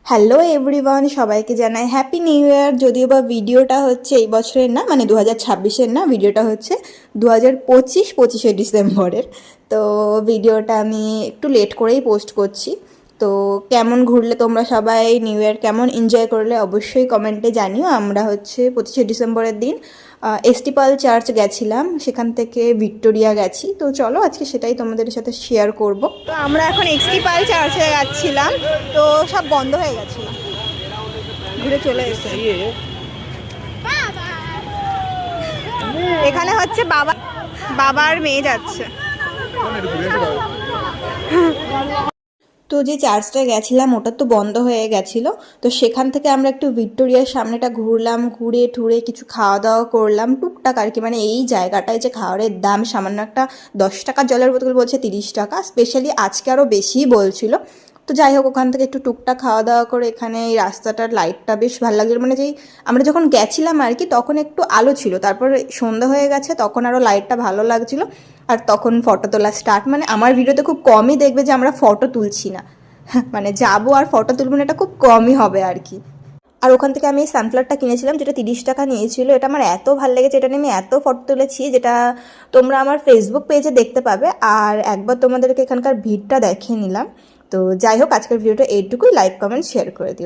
Hello everyone, সবাইকে জানাই happy new year. যদিও বা ভিডিওটা হচ্ছে এই বছরের না, মানে 2026-এর না, ভিডিওটা হচ্ছে 2025 ডিসেম্বরের। তো ভিডিওটা আমি একটু লেট করেই পোস্ট করছি। তো কেমন ঘুরলে তোমরা সবাই, নিউ ইয়ার কেমন এনজয় করলে অবশ্যই কমেন্টে জানিও। আমরা হচ্ছে 25 ডিসেম্বরের দিন এসটি পাল চার্চ গেছিলাম, সেখান থেকে ভিক্টোরিয়া গেছি। তো চলো আজকে সেটাই তোমাদের সাথে শেয়ার করব। তো আমরা এখন এসটি পাল চার্চে যাচ্ছিলাম, তো সব বন্ধ হয়ে গেছিল, ঘুরে চলে এসেছি। এখানে হচ্ছে বাবার মেয়ে যাচ্ছে। তো যে চার্চটা গেছিলাম ওটা তো বন্ধ হয়ে গেছিলো। তো সেখান থেকে আমরা একটু ভিক্টোরিয়ার সামনেটা ঘুরলাম, ঘুরে ঠুরে কিছু খাওয়া দাওয়া করলাম টুকটাক আর কি। মানে এই জায়গাটায় যে খাবারের দাম, সামান্য একটা 10 টাকার জলের বোতল বলছে 30 টাকা, স্পেশালি আজকে আরও বেশিই বলছিল। তো যাই হোক, ওখান থেকে একটু টুকটাক খাওয়া দাওয়া করে এখানে এই রাস্তাটার লাইটটা বেশ ভালো লাগছিলো। মানে যেই আমরা যখন গেছিলাম আর কি তখন একটু আলো ছিল, তারপর সন্ধ্যা হয়ে গেছে তখন আরও লাইটটা ভালো লাগছিলো। আর তখন ফটো তোলা স্টার্ট। মানে আমার ভিডিওতে খুব কমই দেখবে যে আমরা ফটো তুলছি না, মানে যাবো আর ফটো তুলবো না, এটা খুব কমই হবে আর কি। আর ওখান থেকে আমি এই সানফ্লাওয়ারটা কিনেছিলাম, যেটা 30 টাকা নিয়েছিল। এটা আমার এত ভালো লেগেছে, এটা নিয়ে আমি এত ফটো তুলেছি, যেটা তোমরা আমার ফেসবুক পেজে দেখতে পাবে। আর একবার তোমাদেরকে এখানকার ভিড়টা দেখিয়ে নিলাম। তো যাই হোক, আজকের ভিডিওটা এইটুকুই। লাইক কমেন্ট শেয়ার করে দিও।